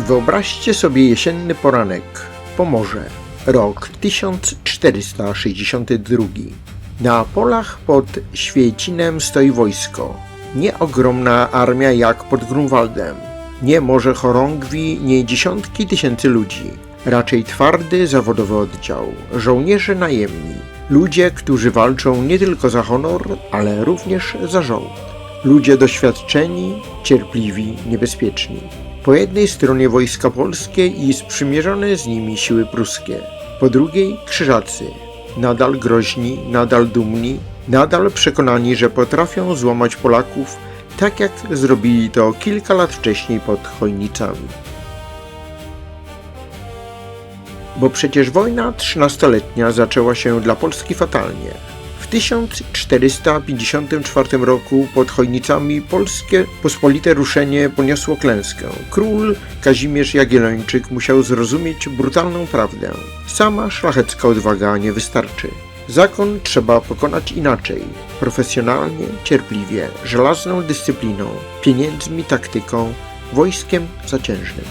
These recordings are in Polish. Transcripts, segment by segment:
Wyobraźcie sobie jesienny poranek, Pomorze, rok 1462. Na polach pod Świecinem stoi wojsko. Nie ogromna armia jak pod Grunwaldem, nie morze chorągwi, nie dziesiątki tysięcy ludzi. Raczej twardy, zawodowy oddział, żołnierze najemni. Ludzie, którzy walczą nie tylko za honor, ale również za rząd. Ludzie doświadczeni, cierpliwi, niebezpieczni. Po jednej stronie wojska polskie i sprzymierzone z nimi siły pruskie. Po drugiej krzyżacy, nadal groźni, nadal dumni, nadal przekonani, że potrafią złamać Polaków, tak jak zrobili to kilka lat wcześniej pod Chojnicami. Bo przecież wojna 13-letnia zaczęła się dla Polski fatalnie. W 1454 roku pod Chojnicami polskie pospolite ruszenie poniosło klęskę. Król Kazimierz Jagiellończyk musiał zrozumieć brutalną prawdę. Sama szlachecka odwaga nie wystarczy. Zakon trzeba pokonać inaczej. Profesjonalnie, cierpliwie, żelazną dyscypliną, pieniędzmi, taktyką, wojskiem zaciężnym.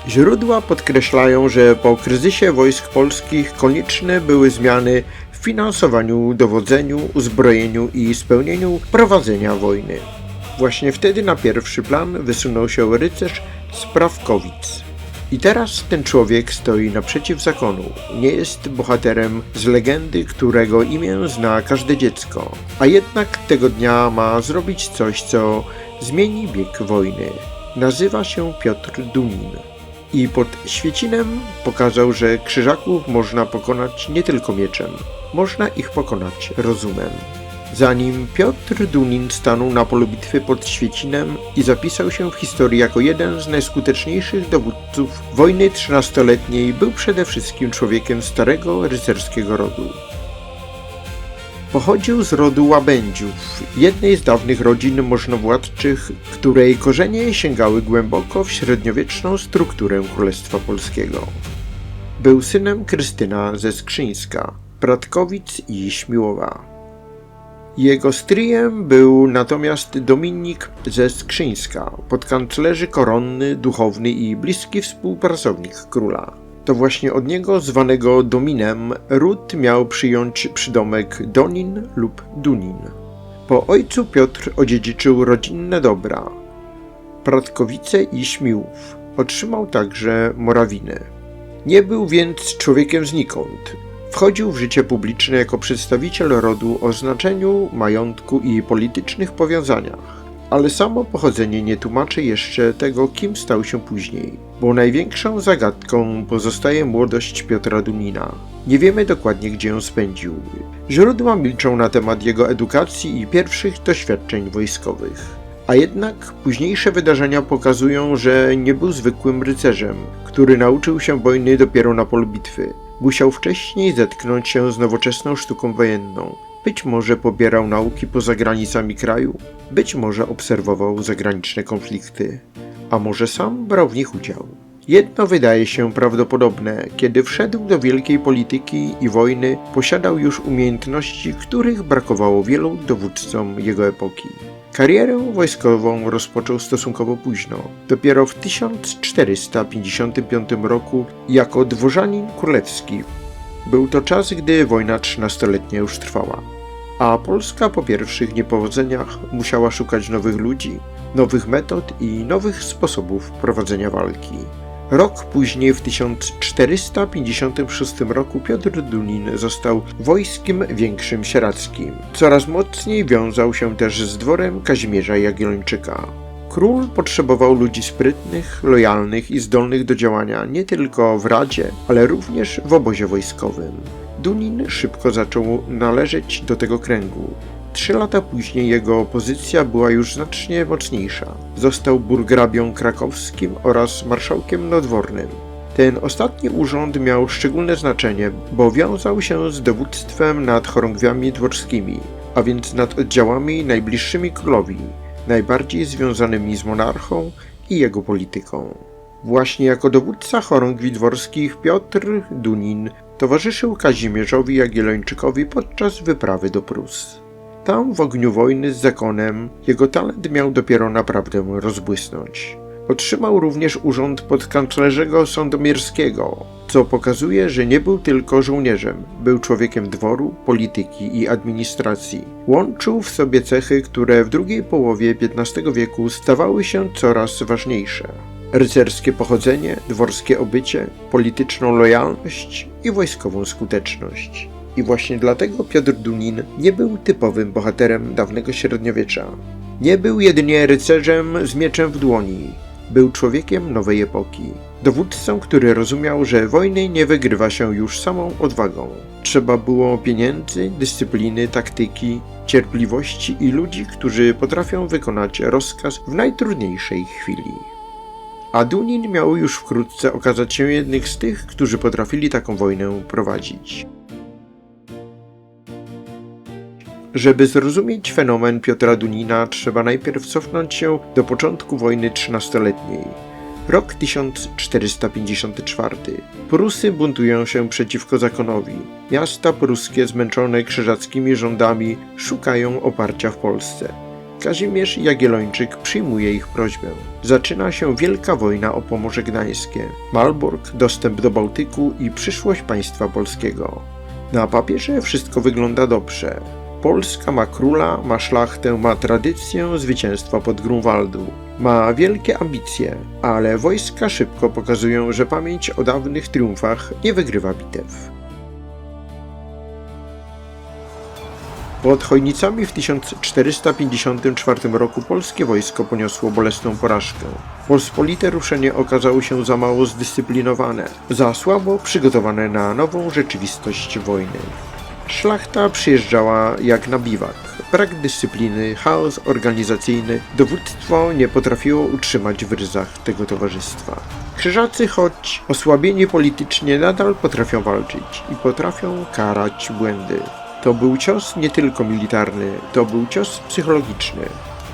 Źródła podkreślają, że po kryzysie wojsk polskich konieczne były zmiany w finansowaniu, dowodzeniu, uzbrojeniu i spełnieniu prowadzenia wojny. Właśnie wtedy na pierwszy plan wysunął się rycerz z Prawkowic. I teraz ten człowiek stoi naprzeciw zakonu. Nie jest bohaterem z legendy, którego imię zna każde dziecko, a jednak tego dnia ma zrobić coś, co zmieni bieg wojny. Nazywa się Piotr Dunin. I pod Świecinem pokazał, że krzyżaków można pokonać nie tylko mieczem, można ich pokonać rozumem. Zanim Piotr Dunin stanął na polu bitwy pod Świecinem i zapisał się w historii jako jeden z najskuteczniejszych dowódców wojny 13-letniej, był przede wszystkim człowiekiem starego rycerskiego rodu. Pochodził z rodu Łabędziów, jednej z dawnych rodzin możnowładczych, której korzenie sięgały głęboko w średniowieczną strukturę Królestwa Polskiego. Był synem Krystyna ze Skrzyńska, Pratkowic i Śmiłowa. Jego stryjem był natomiast Dominik ze Skrzyńska, podkanclerzy koronny, duchowny i bliski współpracownik króla. To właśnie od niego, zwanego Dominem, ród miał przyjąć przydomek Donin lub Dunin. Po ojcu Piotr odziedziczył rodzinne dobra, Pratkowice i Śmiłów. Otrzymał także Morawiny. Nie był więc człowiekiem znikąd. Wchodził w życie publiczne jako przedstawiciel rodu o znaczeniu, majątku i politycznych powiązaniach. Ale samo pochodzenie nie tłumaczy jeszcze tego, kim stał się później, bo największą zagadką pozostaje młodość Piotra Dunina. Nie wiemy dokładnie, gdzie ją spędził. Źródła milczą na temat jego edukacji i pierwszych doświadczeń wojskowych. A jednak późniejsze wydarzenia pokazują, że nie był zwykłym rycerzem, który nauczył się wojny dopiero na polu bitwy. Musiał wcześniej zetknąć się z nowoczesną sztuką wojenną. Być może pobierał nauki poza granicami kraju, być może obserwował zagraniczne konflikty, a może sam brał w nich udział. Jedno wydaje się prawdopodobne: kiedy wszedł do wielkiej polityki i wojny, posiadał już umiejętności, których brakowało wielu dowódcom jego epoki. Karierę wojskową rozpoczął stosunkowo późno, dopiero w 1455 roku jako dworzanin królewski. Był to czas, gdy wojna 13-letnia już trwała, a Polska po pierwszych niepowodzeniach musiała szukać nowych ludzi, nowych metod i nowych sposobów prowadzenia walki. Rok później, w 1456 roku, Piotr Dunin został wojskiem większym sieradzkim. Coraz mocniej wiązał się też z dworem Kazimierza Jagiellończyka. Król potrzebował ludzi sprytnych, lojalnych i zdolnych do działania nie tylko w radzie, ale również w obozie wojskowym. Dunin szybko zaczął należeć do tego kręgu. 3 lata później jego pozycja była już znacznie mocniejsza. Został burgrabią krakowskim oraz marszałkiem nadwornym. Ten ostatni urząd miał szczególne znaczenie, bo wiązał się z dowództwem nad chorągwiami dworskimi, a więc nad oddziałami najbliższymi królowi, najbardziej związanymi z monarchą i jego polityką. Właśnie jako dowódca chorągwi dworskich Piotr Dunin towarzyszył Kazimierzowi Jagiellończykowi podczas wyprawy do Prus. Tam w ogniu wojny z zakonem jego talent miał dopiero naprawdę rozbłysnąć. Otrzymał również urząd podkanclerzego Sandomierskiego, co pokazuje, że nie był tylko żołnierzem, był człowiekiem dworu, polityki i administracji. Łączył w sobie cechy, które w drugiej połowie XV wieku stawały się coraz ważniejsze. Rycerskie pochodzenie, dworskie obycie, polityczną lojalność i wojskową skuteczność. I właśnie dlatego Piotr Dunin nie był typowym bohaterem dawnego średniowiecza. Nie był jedynie rycerzem z mieczem w dłoni. Był człowiekiem nowej epoki. Dowódcą, który rozumiał, że wojny nie wygrywa się już samą odwagą. Trzeba było pieniędzy, dyscypliny, taktyki, cierpliwości i ludzi, którzy potrafią wykonać rozkaz w najtrudniejszej chwili. A Dunin miał już wkrótce okazać się jednym z tych, którzy potrafili taką wojnę prowadzić. Żeby zrozumieć fenomen Piotra Dunina, trzeba najpierw cofnąć się do początku wojny 13-letniej. Rok 1454. Prusy buntują się przeciwko zakonowi. Miasta pruskie zmęczone krzyżackimi rządami szukają oparcia w Polsce. Kazimierz Jagiellończyk przyjmuje ich prośbę. Zaczyna się wielka wojna o Pomorze Gdańskie, Malbork, dostęp do Bałtyku i przyszłość państwa polskiego. Na papierze wszystko wygląda dobrze. Polska ma króla, ma szlachtę, ma tradycję zwycięstwa pod Grunwaldu. Ma wielkie ambicje, ale wojska szybko pokazują, że pamięć o dawnych triumfach nie wygrywa bitew. Pod Chojnicami w 1454 roku polskie wojsko poniosło bolesną porażkę. Pospolite ruszenie okazało się za mało zdyscyplinowane, za słabo przygotowane na nową rzeczywistość wojny. Szlachta przyjeżdżała jak na biwak. Brak dyscypliny, chaos organizacyjny, dowództwo nie potrafiło utrzymać w ryzach tego towarzystwa. Krzyżacy, choć osłabieni politycznie, nadal potrafią walczyć i potrafią karać błędy. To był cios nie tylko militarny, to był cios psychologiczny,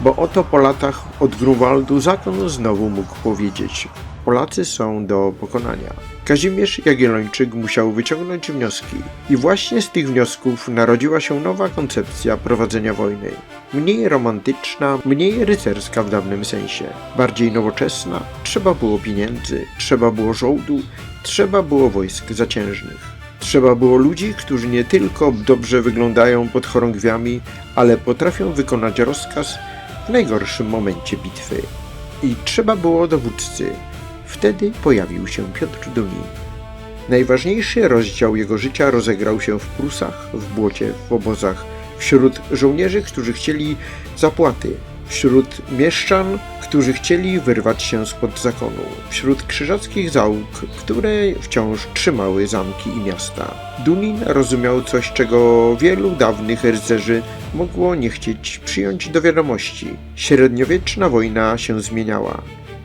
bo oto po latach od Grunwaldu zakon znowu mógł powiedzieć: Polacy są do pokonania. Kazimierz Jagiellończyk musiał wyciągnąć wnioski i właśnie z tych wniosków narodziła się nowa koncepcja prowadzenia wojny. Mniej romantyczna, mniej rycerska w dawnym sensie, bardziej nowoczesna. Trzeba było pieniędzy, trzeba było żołdu, trzeba było wojsk zaciężnych. Trzeba było ludzi, którzy nie tylko dobrze wyglądają pod chorągwiami, ale potrafią wykonać rozkaz w najgorszym momencie bitwy. I trzeba było dowódcy. Wtedy pojawił się Piotr Dunin. Najważniejszy rozdział jego życia rozegrał się w Prusach, w błocie, w obozach, wśród żołnierzy, którzy chcieli zapłaty, wśród mieszczan, którzy chcieli wyrwać się spod zakonu, wśród krzyżackich załóg, które wciąż trzymały zamki i miasta. Dunin rozumiał coś, czego wielu dawnych rycerzy mogło nie chcieć przyjąć do wiadomości. Średniowieczna wojna się zmieniała.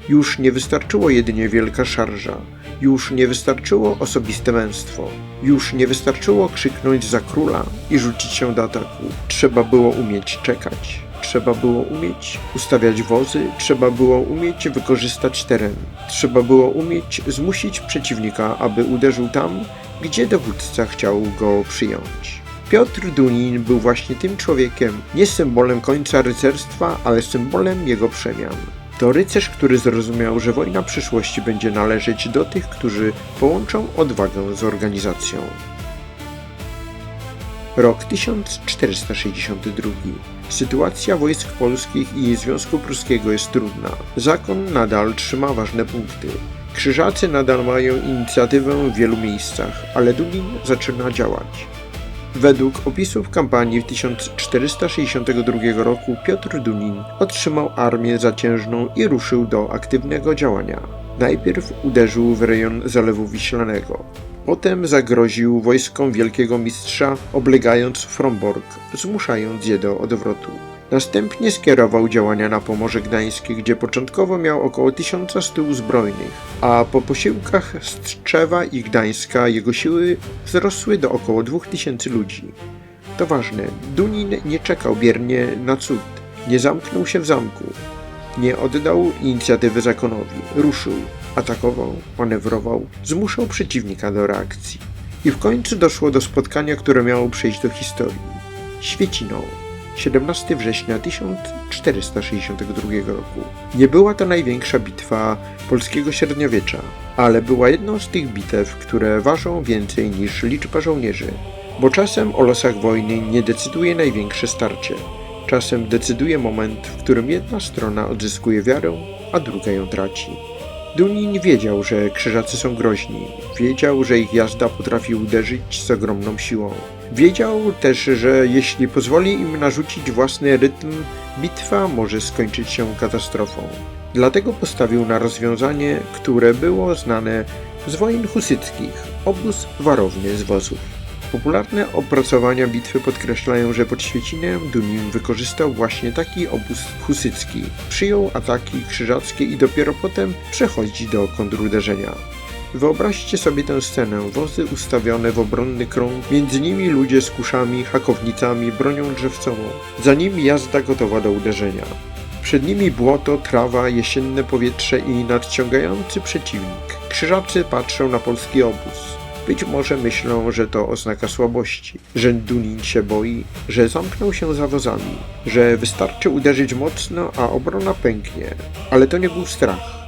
Już nie wystarczyło jedynie wielka szarża, już nie wystarczyło osobiste męstwo, już nie wystarczyło krzyknąć za króla i rzucić się do ataku. Trzeba było umieć czekać, trzeba było umieć ustawiać wozy, trzeba było umieć wykorzystać teren, trzeba było umieć zmusić przeciwnika, aby uderzył tam, gdzie dowódca chciał go przyjąć. Piotr Dunin był właśnie tym człowiekiem, nie symbolem końca rycerstwa, ale symbolem jego przemian. To rycerz, który zrozumiał, że wojna przyszłości będzie należeć do tych, którzy połączą odwagę z organizacją. Rok 1462. Sytuacja wojsk polskich i Związku Pruskiego jest trudna. Zakon nadal trzyma ważne punkty. Krzyżacy nadal mają inicjatywę w wielu miejscach, ale Dunin zaczyna działać. Według opisów kampanii w 1462 roku Piotr Dunin otrzymał armię zaciężną i ruszył do aktywnego działania. Najpierw uderzył w rejon Zalewu Wiślanego. Potem zagroził wojskom Wielkiego Mistrza, oblegając Frombork, zmuszając je do odwrotu. Następnie skierował działania na Pomorze Gdańskie, gdzie początkowo miał około 1100 uzbrojnych, a po posiłkach z Tczewa i Gdańska jego siły wzrosły do około 2000 ludzi. To ważne, Dunin nie czekał biernie na cud, nie zamknął się w zamku, nie oddał inicjatywy zakonowi, ruszył, atakował, manewrował, zmuszał przeciwnika do reakcji. I w końcu doszło do spotkania, które miało przejść do historii. Świeciną. 17 września 1462 roku. Nie była to największa bitwa polskiego średniowiecza, ale była jedną z tych bitew, które ważą więcej niż liczba żołnierzy. Bo czasem o losach wojny nie decyduje największe starcie. Czasem decyduje moment, w którym jedna strona odzyskuje wiarę, a druga ją traci. Dunin wiedział, że krzyżacy są groźni. Wiedział, że ich jazda potrafi uderzyć z ogromną siłą. Wiedział też, że jeśli pozwoli im narzucić własny rytm, bitwa może skończyć się katastrofą. Dlatego postawił na rozwiązanie, które było znane z wojen husyckich – obóz warowny z wozów. Popularne opracowania bitwy podkreślają, że pod Świecinem Dunin wykorzystał właśnie taki obóz husycki. Przyjął ataki krzyżackie i dopiero potem przechodzi do kontruderzenia. Wyobraźcie sobie tę scenę, wozy ustawione w obronny krąg, między nimi ludzie z kuszami, hakownicami, bronią drzewcową. Za nimi jazda gotowa do uderzenia. Przed nimi błoto, trawa, jesienne powietrze i nadciągający przeciwnik. Krzyżacy patrzą na polski obóz. Być może myślą, że to oznaka słabości, że Dunin się boi, że zamknął się za wozami, że wystarczy uderzyć mocno, a obrona pęknie. Ale to nie był strach.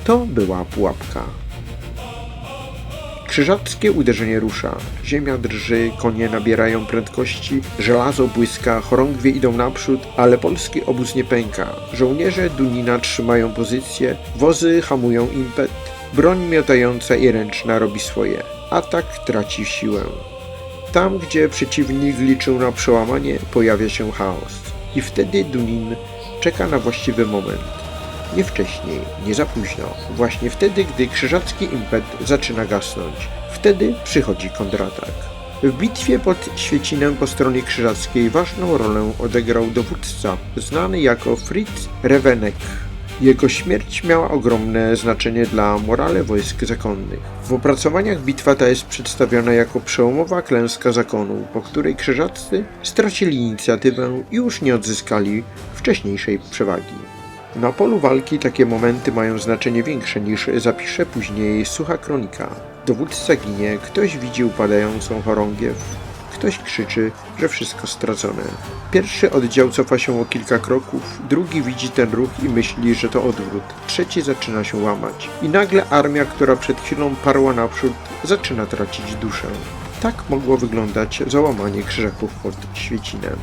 To była pułapka. Krzyżackie uderzenie rusza. Ziemia drży, konie nabierają prędkości, żelazo błyska, chorągwie idą naprzód, ale polski obóz nie pęka. Żołnierze Dunina trzymają pozycję, wozy hamują impet, broń miotająca i ręczna robi swoje. Atak traci siłę. Tam, gdzie przeciwnik liczył na przełamanie, pojawia się chaos. I wtedy Dunin czeka na właściwy moment. Nie wcześniej, nie za późno. Właśnie wtedy, gdy krzyżacki impet zaczyna gasnąć. Wtedy przychodzi kontratak. W bitwie pod Świecinem po stronie krzyżackiej ważną rolę odegrał dowódca, znany jako Fritz Revenek. Jego śmierć miała ogromne znaczenie dla morale wojsk zakonnych. W opracowaniach bitwa ta jest przedstawiona jako przełomowa klęska zakonu, po której krzyżacy stracili inicjatywę i już nie odzyskali wcześniejszej przewagi. Na polu walki takie momenty mają znaczenie większe niż zapisze później sucha kronika. Dowódca ginie, ktoś widzi upadającą chorągiew, ktoś krzyczy, że wszystko stracone. Pierwszy oddział cofa się o kilka kroków, drugi widzi ten ruch i myśli, że to odwrót. Trzeci zaczyna się łamać. I nagle armia, która przed chwilą parła naprzód, zaczyna tracić duszę. Tak mogło wyglądać załamanie krzyżaków pod Świecinem.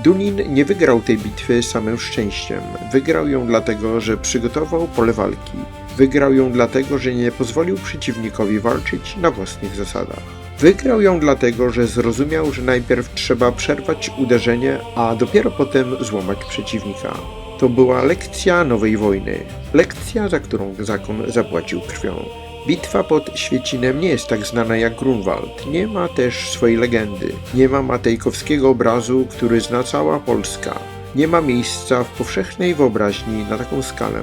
Dunin nie wygrał tej bitwy samym szczęściem. Wygrał ją dlatego, że przygotował pole walki. Wygrał ją dlatego, że nie pozwolił przeciwnikowi walczyć na własnych zasadach. Wygrał ją dlatego, że zrozumiał, że najpierw trzeba przerwać uderzenie, a dopiero potem złamać przeciwnika. To była lekcja nowej wojny. Lekcja, za którą zakon zapłacił krwią. Bitwa pod Świecinem nie jest tak znana jak Grunwald. Nie ma też swojej legendy. Nie ma matejkowskiego obrazu, który zna cała Polska. Nie ma miejsca w powszechnej wyobraźni na taką skalę,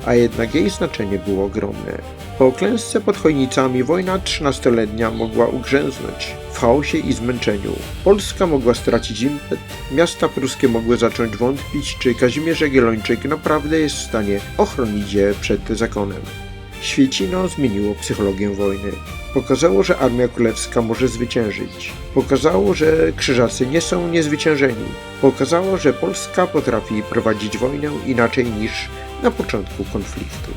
a jednak jej znaczenie było ogromne. Po klęsce pod Chojnicami wojna 13-letnia mogła ugrzęznąć w chaosie i zmęczeniu. Polska mogła stracić impet, miasta pruskie mogły zacząć wątpić, czy Kazimierz Jagiellończyk naprawdę jest w stanie ochronić je przed zakonem. Świecino zmieniło psychologię wojny. Pokazało, że Armia Królewska może zwyciężyć. Pokazało, że krzyżacy nie są niezwyciężeni. Pokazało, że Polska potrafi prowadzić wojnę inaczej niż na początku konfliktu.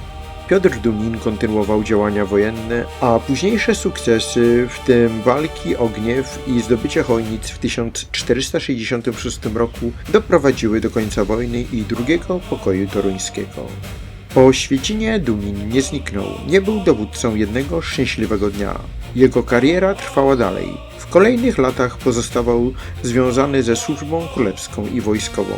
Piotr Dunin kontynuował działania wojenne, a późniejsze sukcesy, w tym walki o Gniew i zdobycie Chojnic w 1466 roku, doprowadziły do końca wojny i drugiego pokoju toruńskiego. Po Świecinie Dunin nie zniknął, nie był dowódcą jednego szczęśliwego dnia. Jego kariera trwała dalej. W kolejnych latach pozostawał związany ze służbą królewską i wojskową.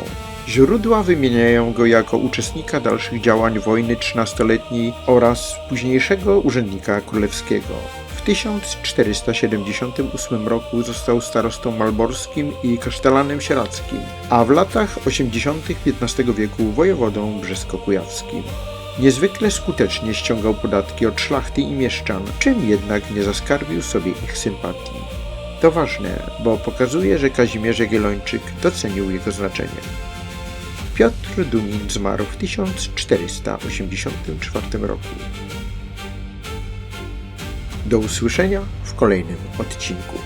Źródła wymieniają go jako uczestnika dalszych działań wojny 13-letniej oraz późniejszego urzędnika królewskiego. W 1478 roku został starostą malborskim i kasztelanem sieradzkim, a w latach 80. XV wieku wojewodą brzesko-kujawskim. Niezwykle skutecznie ściągał podatki od szlachty i mieszczan, czym jednak nie zaskarbił sobie ich sympatii. To ważne, bo pokazuje, że Kazimierz Jagiellończyk docenił jego znaczenie. Piotr Dunin zmarł w 1484 roku. Do usłyszenia w kolejnym odcinku.